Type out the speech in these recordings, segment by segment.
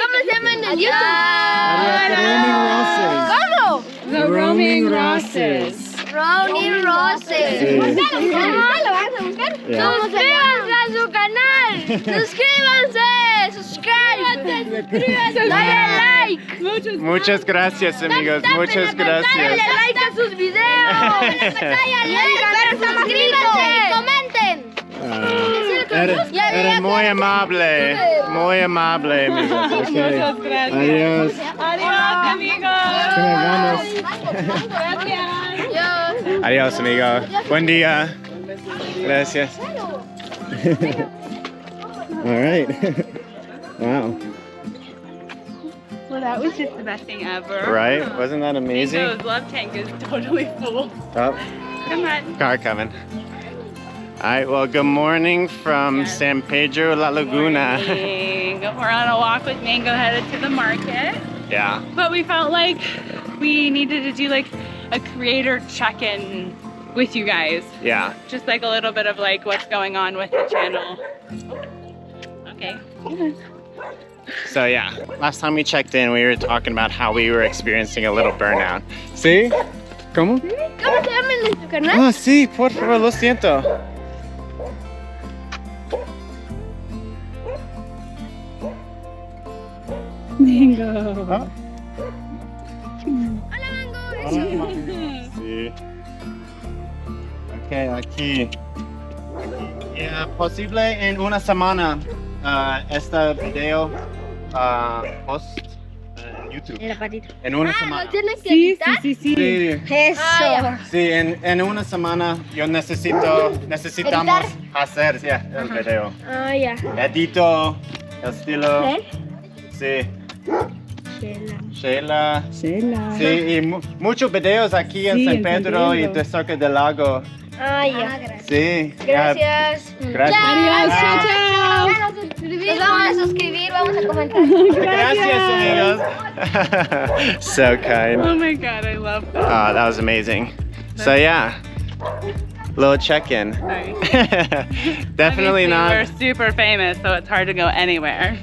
¿Cómo se llaman en YouTube? The Roaming Rosses. Roaming Rosses. Sí. ¿Lo vas a buscar? Suscríbanse a su canal. Suscríbanse. Dale like. Muchas gracias, amigos. Muchas gracias. Dale like a sus videos. Suscríbanse y comenten. Eres muy amable, amigos. Okay. Muchas gracias. Adiós. Adiós, amigos. Vamos. Adiós, amigo. Buen día. Gracias. All right. Wow. Well, that was just the best thing ever. Right? Wasn't that amazing? Mango's love tank is totally full. Oh, Come on. car coming. All right, well, good morning from San Pedro La Laguna. We're on a walk with Mango headed to the market. Yeah. But we felt like we needed to do like a creator check-in with you guys. Yeah. Just like a little bit of like what's going on with the channel. Okay. So yeah, last time we checked in, we were talking about how we were experiencing a little burnout. ¿Sí? ¿Cómo? ¿Cómo se llaman en su canal? Ah, sí, por favor, lo siento. Mango. Ah. Hola, Mango. Sí. Ok, aquí. Posible en una semana este video post en YouTube. En la patita. En una semana. ¿Lo tienes que Sí, editar? sí, sí, sí. Sí, Eso. sí, en una semana yo necesitamos hacer el video. Ah, ya. Edito, el estilo. Sí. Sheila. Sí, y muchos videos aquí en Sí, San en San Pedro y Pedro. de cerca del lago. Ah, ya. Sí. Gracias. Gracias. Adiós, chao, chao. Nos vamos a suscribir, vamos a comentar. Gracias, amigos. So kind. Oh my god, I love that. Oh, that was amazing. So yeah, little check-in. Nice. Definitely Obviously, not. We're super famous, so it's hard to go anywhere.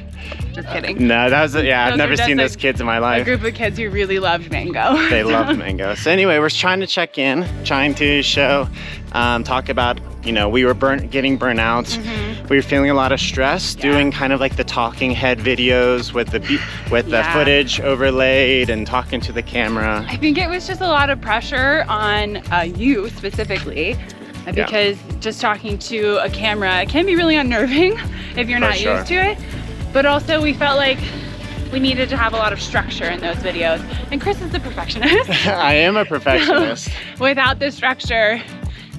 Just kidding. No, that was I've Those never are just seen a- those kids in my A life. group of kids who really loved Mango. They love mango. So anyway, we're trying to check in, trying to show, talk about, we were getting burnout. Mm-hmm. We were feeling a lot of stress, doing kind of like the talking head videos with the Yeah. footage overlaid and talking to the camera. I think it was just a lot of pressure on you specifically, because just talking to a camera can be really unnerving if you're not sure. used to it. But also we felt like we needed to have a lot of structure in those videos. And Chris is a perfectionist. I am a perfectionist. So, without the structure,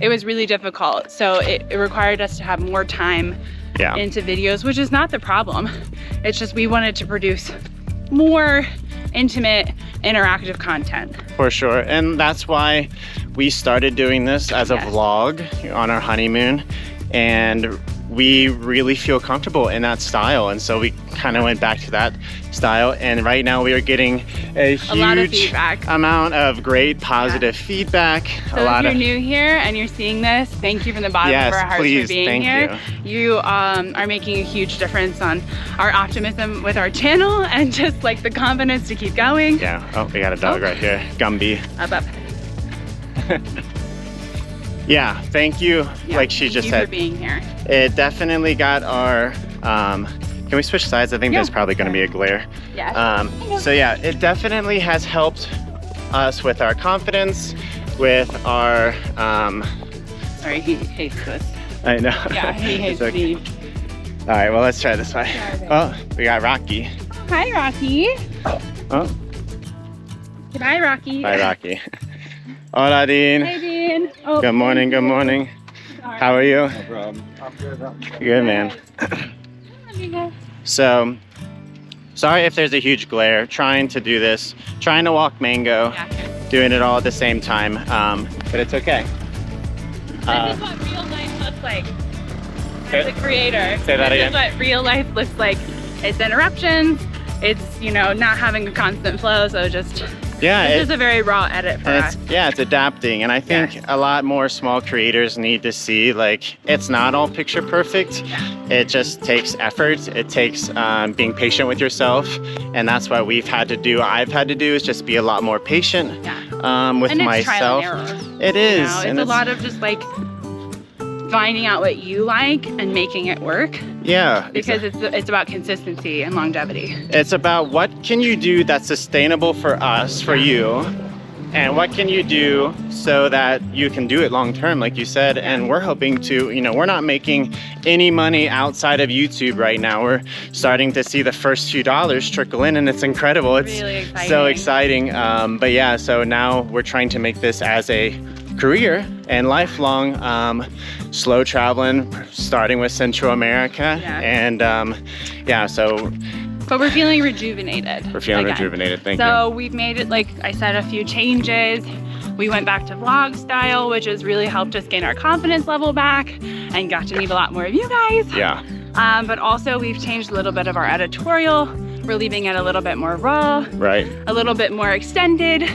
it was really difficult. So it required us to have more time into videos, which is not the problem. It's just we wanted to produce more intimate, interactive content. For sure, and that's why we started doing this as a vlog on our honeymoon, and we really feel comfortable in that style, and so we kind of went back to that style, and right now we are getting a lot of huge feedback. amount of great positive feedback. So if you're new here and you're seeing this, thank you from the bottom of our hearts please, for being thank here. You are making a huge difference on our optimism with our channel and just like the confidence to keep going. Yeah, oh, we got a dog right here, Gumby. Up. Yeah, thank you, like she just Thank you said. for being here. It definitely got our, can we switch sides? I think there's probably gonna be a glare. Yeah. So yeah, it definitely has helped us with our confidence, with our, Sorry, he hates this. I know. Yeah, he hates It's okay. me. All right, well, let's try this way. Oh, we got Rocky. Hi, Rocky. Oh, Bye, Rocky. bye, Rocky. Hola, Dean. Hey, Dean. Oh, Good morning, good morning. sorry. How are you? No problem. I'm good. Good, man. So, sorry if there's a huge glare. Trying to do this, trying to walk Mango, Yeah. doing it all at the same time, but it's okay. This is what real life looks like as a creator. Say that This again. is what real life looks like. It's interruptions. It's, not having a constant flow. So just Yeah, This is a very raw edit for us. Yeah, it's adapting, and I think a lot more small creators need to see, like, it's not all picture perfect. It just takes effort. It takes being patient with yourself, and that's what I've had to do is just be a lot more patient with and it's myself. Trial and error, it is. You know? It's a lot of just like finding out what you like and making it work. Yeah, because it's about consistency and longevity. It's about what can you do that's sustainable for us, for you, and what can you do so that you can do it long term, like you said. And we're hoping to, you know, we're not making any money outside of YouTube right now. We're starting to see the first few dollars trickle in, and it's incredible. It's really exciting. So exciting. But yeah, so now we're trying to make this as a career and lifelong, slow traveling, starting with Central America. And but we're feeling rejuvenated. We're feeling rejuvenated, thank you. So we've made it, like I said, a few changes. We went back to vlog style, which has really helped us gain our confidence level back and got to meet a lot more of you guys. Yeah. But also we've changed a little bit of our editorial. We're leaving it a little bit more raw. Right. A little bit more extended,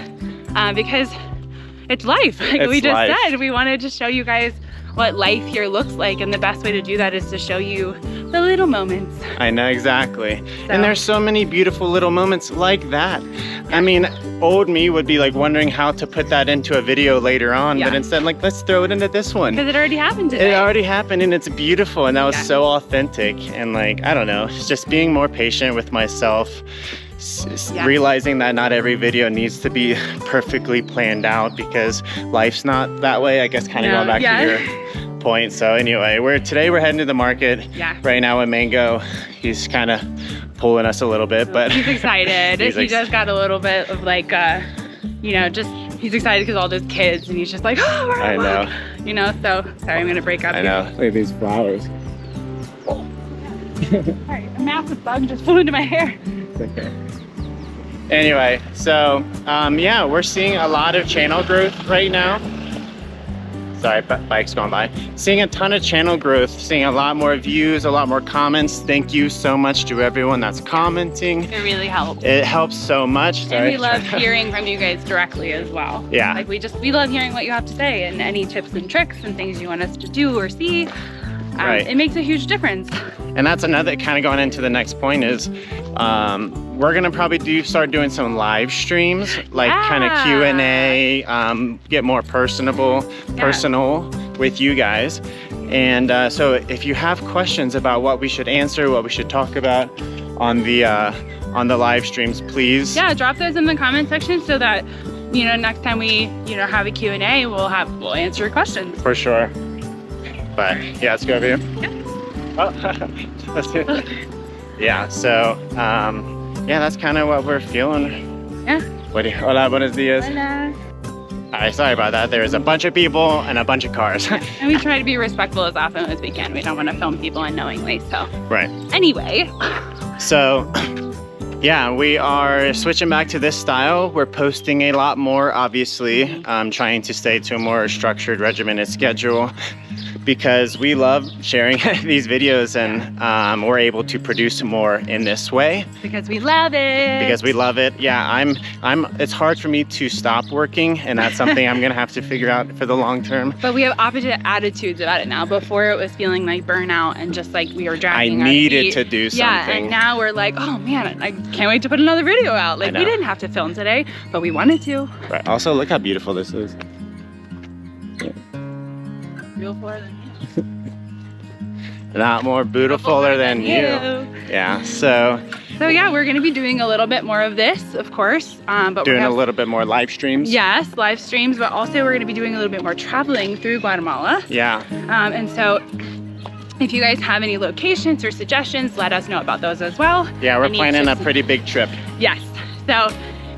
because it's life. Like we just said, we wanted to show you guys what life here looks like, and the best way to do that is to show you the little moments. I know, exactly. So. And there's so many beautiful little moments like that. I mean, old me would be like wondering how to put that into a video later on, but instead, like, let's throw it into this one. Because it already happened today. It already happened, and it's beautiful, and that was so authentic. And like, I don't know, just being more patient with myself. Realizing that not every video needs to be perfectly planned out, because life's not that way. I guess kind of going back to your point. So anyway, today we're heading to the market. Right now with Mango, he's kind of pulling us a little bit, but he's excited. He just got a little bit of like, you know, just he's excited because all those kids, and he's just like, oh, we're I know. You know, so sorry, I'm gonna break up. I know. Look at these flowers. Sorry, a massive bug just flew into my hair. Okay. Anyway, so yeah, we're seeing a lot of channel growth right now. Sorry, bike's going by. Seeing a ton of channel growth, seeing a lot more views, a lot more comments. Thank you so much to everyone that's commenting. It really helps. It helps so much. Sorry. And we love hearing from you guys directly as well. Yeah. Like we love hearing what you have to say and any tips and tricks and things you want us to do or see. It makes a huge difference. And that's another kind of going into the next point is we're gonna probably start doing some live streams, like kind of Q&A, get more personal with you guys. And so if you have questions about what we should answer, what we should talk about on the live streams, please. Yeah, drop those in the comment section so that, you know, next time we, you know, have a Q&A, we'll answer your questions. For sure. But yeah, let's go over here. Yeah. Oh, let's do it. Yeah, so yeah, that's kind of what we're feeling. Yeah. Hola, buenos dias. Hola. All right, sorry about that. There's a bunch of people and a bunch of cars. Yeah. And we try to be respectful as often as we can. We don't want to film people unknowingly, so. Right. Anyway. So, yeah, we are switching back to this style. We're posting a lot more, obviously, trying to stay to a more structured, regimented schedule, because we love sharing these videos, and we're able to produce more in this way. Because we love it. Because we love it. Yeah, it's hard for me to stop working, and that's something I'm gonna have to figure out for the long term. But we have opposite attitudes about it now. Before it was feeling like burnout and just like we were dragging our feet. I needed to do something. Yeah, and now we're like, oh man, I can't wait to put another video out. Like we didn't have to film today, but we wanted to. Right. Also, look how beautiful this is. Beautifuler than you. Not more beautifuler than you. Yeah, so yeah, we're gonna be doing a little bit more of this, of course. But doing a little bit more live streams. Yes, live streams, but also we're gonna be doing a little bit more traveling through Guatemala. Yeah. And so if you guys have any locations or suggestions, let us know about those as well. Yeah, we're planning a pretty big trip. Yes, so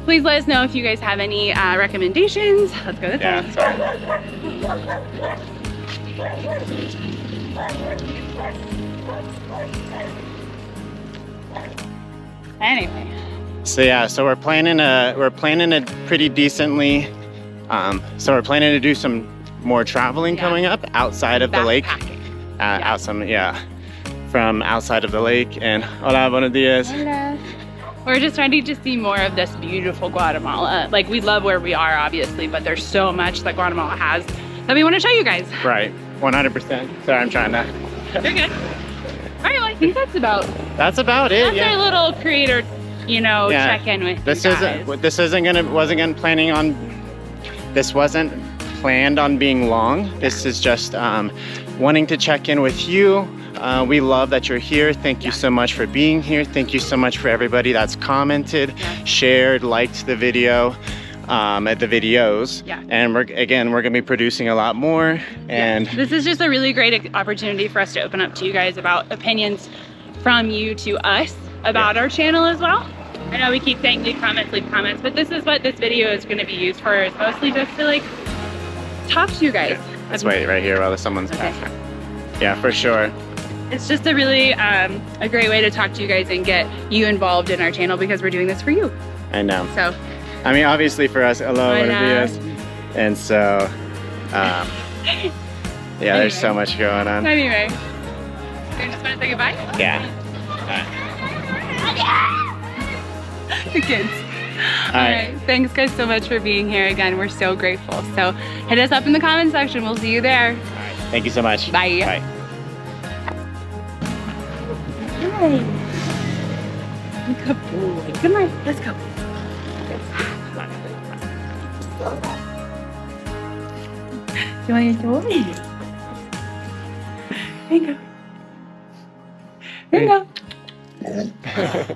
please let us know if you guys have any recommendations. Let's go this way. Anyway. So yeah, so we're planning a pretty decently. So we're planning to do some more traveling coming up outside of the lake. From outside of the lake. And hola, buenos dias. Hola. We're just ready to see more of this beautiful Guatemala. Like, we love where we are, obviously, but there's so much that Guatemala has that we want to show you guys. Right, 100%. Sorry, I'm trying to. You're good. All right, well, I think that's about it. That's our little creator, you know, check-in with this you guys. This wasn't planned on being long. This is just wanting to check in with you. We love that you're here. Thank you so much for being here. Thank you so much for everybody that's commented, shared, liked the video, the videos. Yeah. And we're gonna be producing a lot more. And this is just a really great opportunity for us to open up to you guys about opinions from you to us about our channel as well. I know we keep saying leave comments, but this is what this video is gonna be used for. It's mostly just to like talk to you guys. Yeah. Let's wait right here while someone's passing. Yeah, for sure. It's just a really a great way to talk to you guys and get you involved in our channel because we're doing this for you. I know. So, I mean, obviously for us, hello, buenos dias. And so, yeah, anyway. There's so much going on. Anyway, you just want to say goodbye? Yeah. The kids. All right. Thanks guys so much for being here again. We're so grateful. So hit us up in the comment section. We'll see you there. All right. Thank you so much. Bye. Bye. Good boy. Come on. Let's go. You want your toy? There you go. There you go.